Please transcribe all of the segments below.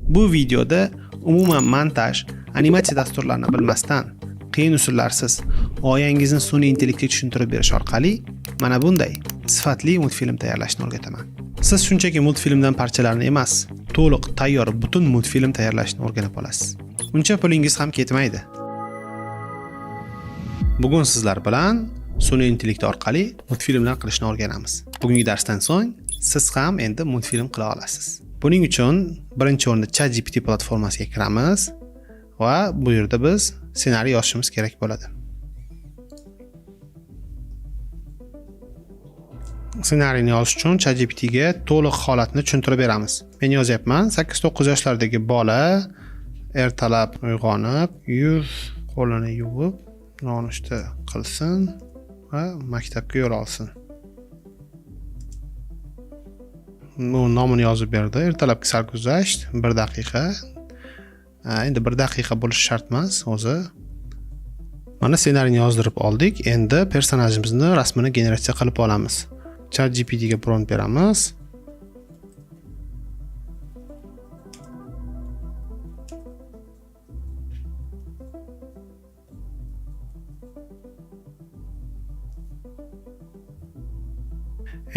Bu videoda umuman montaj, animatsiya dasturlarini bilmasdan, qiyin usullarsiz g'oyangizni sun'iy intellektga tushuntirib berish orqali mana bunday sifatli multfilm tayyorlashni o'rgataman. Siz shunchaki multfilmdan parchalarni emas, to'liq tayyor butun multfilm tayyorlashni o'rganib olasiz. Uncha pulingiz ham ketmaydi. Bugun sizlar bilan sun'iy intellekt orqali multfilmlar qilishni o'rganamiz. Bugungi darsdan so'ng siz ham endi multfilm qila olasiz. Buning uchun birinchi o'rinda ChatGPT platformasiga kiramiz va bu yerda biz ssenariy yozishimiz kerak bo'ladi. Ssenariyni yozish uchun ChatGPT ga to'liq holatni tushuntirib beramiz. Men yozyapman, 8-9 yoshlardagi bola ertalab uyg'onib, yuz qo'lini yuvib, nonushta qilsin va maktabga yo'l olsin. Bu nomini yozib berdi. Ertalabki sarguzasht 1 daqiqa. Endi 1 daqiqa bo'lishi shart emas, o'zi. Mana ssenariyni yozdirib oldik. Endi personajimizni rasmini generatsiya qilib olamiz. ChatGPT ga prompt beramiz.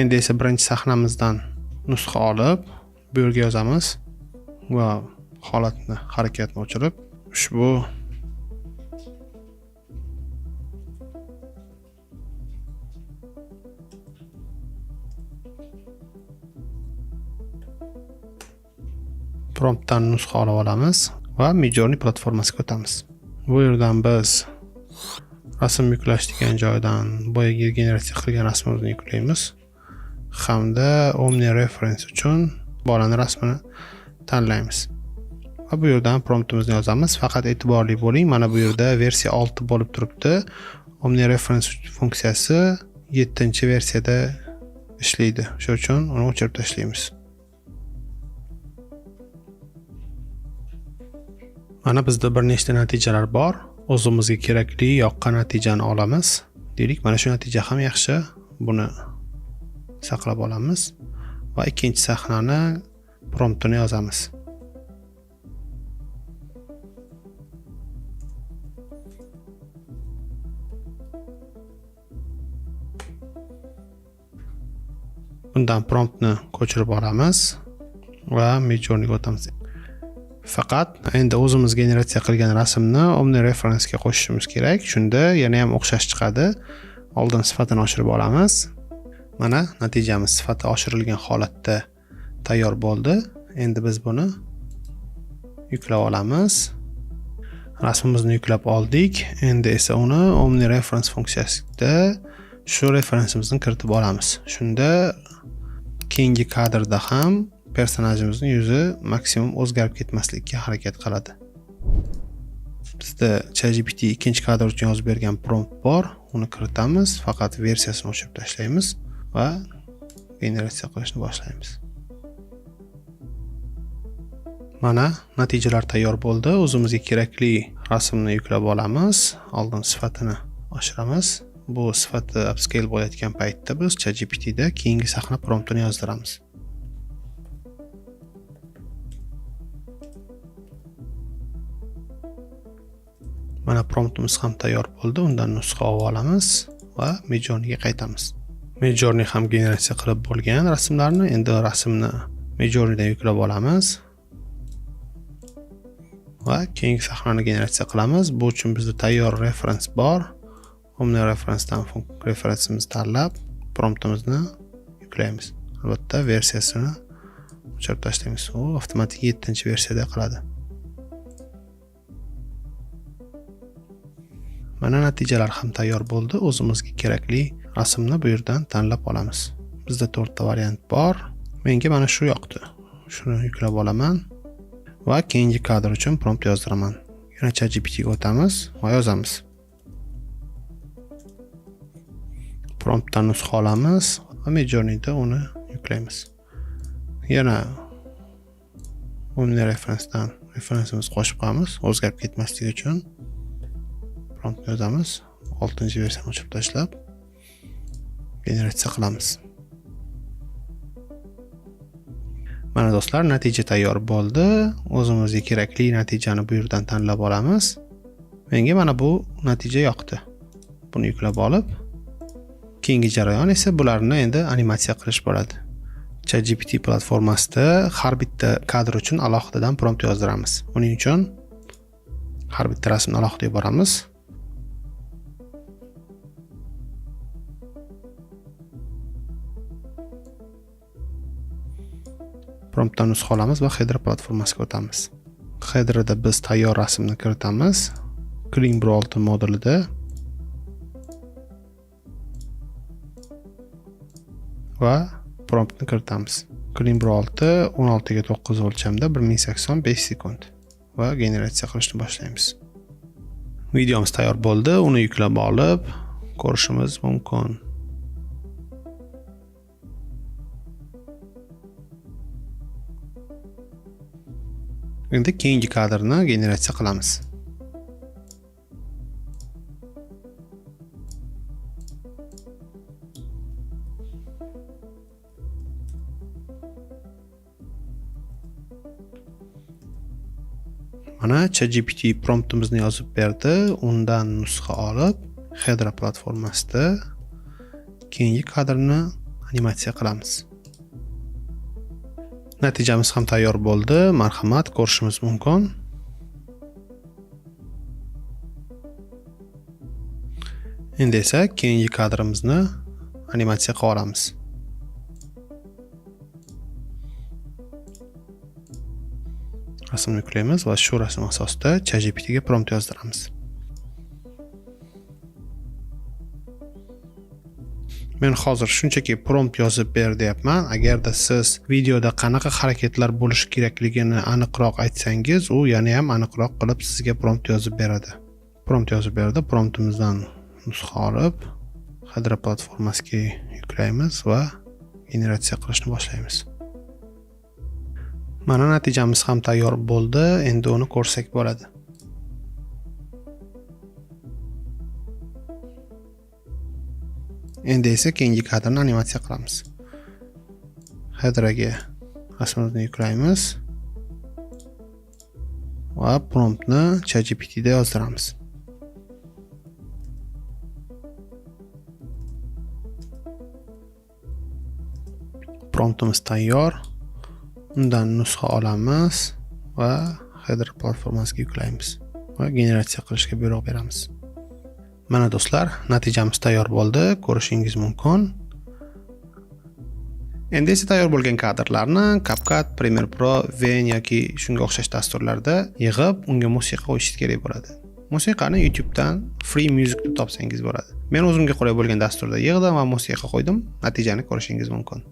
Endi esa birinchi sahnamizdan nusxa olib, bu yerga yozamiz va holatni, harakatni o'chirib, ushbu promptdan nusxa olib olamiz va Midjourney platformasiga o'tamiz. Bu yerdan biz rasm yuklash degan joydan boyaga generatsiya qilgan rasmimizni yuklaymiz. Hamda Omni Reference uchun bolani rasmini tanlaymiz. Va bu yerdan promptimizni yozamiz. Faqat e'tiborli bo'ling, mana bu yerda versiya 6 bo'lib turibdi. Omni Reference funksiyasi 7-versiyada ishlaydi. Shuning uchun uni o'chirib tashlaymiz. Mana bizda bir nechta natijalar bor. O'zimizga kerakli yoqqan natijani olamiz. Deylik, mana shu natija ham yaxshi. Buni saqlab olamiz va ikkinchi sahnani promptini yozamiz. Bundan promptni ko'chirib olamiz va Midjourneyga o'tamiz. Faqat endi o'zimiz generatsiya qilgan rasmni Omni Reference ga qo'shishimiz kerak. Shunda yana ham o'xshash chiqadi. Oldin sifatini oshirib olamiz. Mana natijamiz sifati oshirilgan holatda tayyor bo'ldi. Endi biz buni yuklab olamiz. Rasmimizni yuklab oldik. Endi esa uni Omni Reference funksiyasida shu referensimizni kiritib olamiz. Shunda keyingi kadrda ham personajimizning yuzi maksimum o'zgarib ketmaslikka harakat qiladi. Bizda ChatGPT ikkinchi kadr uchun yozib bergan prompt bor. Uni kiritamiz, faqat versiyasini o'chirib tashlaymiz va generatsiya qilishni boshlaymiz. Mana natijalar tayyor bo'ldi. O'zimizga kerakli rasmni yuklab olamiz. Oldin sifatini oshiramiz. Bu sifati upscale bo'layotgan paytda biz ChatGPT da keyingi sahna promptini yozdiramiz. Mana promptimiz ham tayyor bo'ldi. Undan nusxa olamiz va Midjourneyga qaytamiz. Midjourney ham generatsiya qilib bo'lgan rasmlarni endi rasmni Midjourneydan yuklab olamiz va keyingi sahnani generatsiya qilamiz. Bu uchun bizda tayyor reference bor. Omni Referencedan referensimizni tanlab promptimizni yuklaymiz. Albatta versiyasini o'chirib tashlaymiz. U avtomatik 7-versiyada qiladi. Mana natijalar ham tayyor bo'ldi. O'zimizga kerakli rasmni bu yerdan tanlab olamiz. Bizda 4 ta variant bor. Menga mana shu yoqdi. Shuni yuklab olaman va keyingi kadr uchun prompt yozdiraman. Yana ChatGPT ga o'tamiz va yozamiz. Promptdan nusxa olamiz va Midjourneyda uni yuklaymiz. Yana Omni Referencedan referensimizni qo'shib qo'yamiz, o'zgarib ketmasligi uchun. Prompt yozamiz. 6-versiyani o'chirib tashlab generatsiya qilamiz. Mana do'stlar, natija tayyor bo'ldi. O'zimizga kerakli natijani bu yerdan tanlab olamiz. Menga mana bu natija yoqdi. Buni yuklab olib, keyingi jarayon esa bularni endi animatsiya qilish bo'ladi. ChatGPT platformasida har bitta kadr uchun alohidadan prompt yozdiramiz. Uning uchun har bitta rasmni alohida yuboramiz. Promptdan nusxa olamiz va header platformasiga o'tamiz. Headerda biz tayyor rasmni kiritamiz. Cleanbro6 modulida va promptni kiritamiz. Cleanbro6 16 ga 9 o'lchamda 1085 sekund va generatsiya qilishni boshlaymiz. Videomiz tayyor bo'ldi. Uni yuklab olib ko'rishimiz mumkin. Endi keyingi kadrni generatsiya qilamiz. Mana ChatGPT promptimizni yozib berdi. Undan nusxa olib, header platformasida keyingi kadrni animatsiya qilamiz. Natijamiz ham tayyor bo'ldi. Marhamat, ko'rishimiz mumkin. Endi esa keyingi kadrimizni animatsiya qilib olamiz. Rasmni yuklaymiz va shu rasm asosida ChatGPT ga prompt yozdiramiz. Men hozir shunchaki prompt yozib ber deyapman. Agarda siz videoda qanaqa harakatlar bo'lishi kerakligini aniqroq aytsangiz, u yana ham aniqroq qilib sizga prompt yozib beradi. Prompt yozib berdi. Promptimizdan nusxa olib, header platformasiga yuklaymiz va generatsiya qilishni boshlaymiz. Mana natijamiz ham tayyor bo'ldi. Endi uni ko'rsak bo'ladi. Endi esa keyingi kadrni animatsiya qilamiz. Headerga rasmimizni yuklaymiz va promptni ChatGPT da yozdiramiz. Promptimiz tayyor. Undan nusxa olamiz va header platformasiga yuklaymiz va generatsiya qilishga buyruq beramiz. Mana do'stlar, natijamiz tayyor bo'ldi, ko'rishingiz mumkin. Endi esa tayyor bo'lgan kadrlarni CapCut, Premiere Pro, Ven yoki shunga o'xshash dasturlarda yig'ib, unga musiqa qo'yish kerak bo'ladi. Musiqani YouTubedan Free Music deb topsangiz bo'ladi. Men o'zimga qulay bo'lgan dasturda yig'dim va musiqa qo'ydim. Natijani ko'rishingiz mumkin.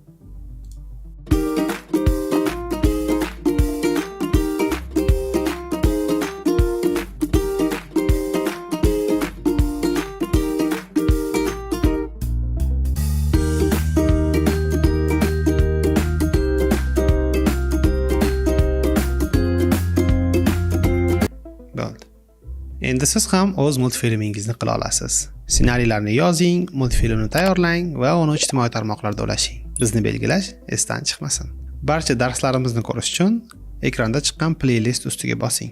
Endi siz ham o'z multfilmingizni qila olasiz. Ssenariylarni yozing, multfilmni tayyorlang va uni ijtimoiy tarmoqlarda ulashing. Bizni belgilash esdan chiqmasin. Barcha darslarimizni ko'rish uchun ekranda chiqqan playlist ustiga bosing.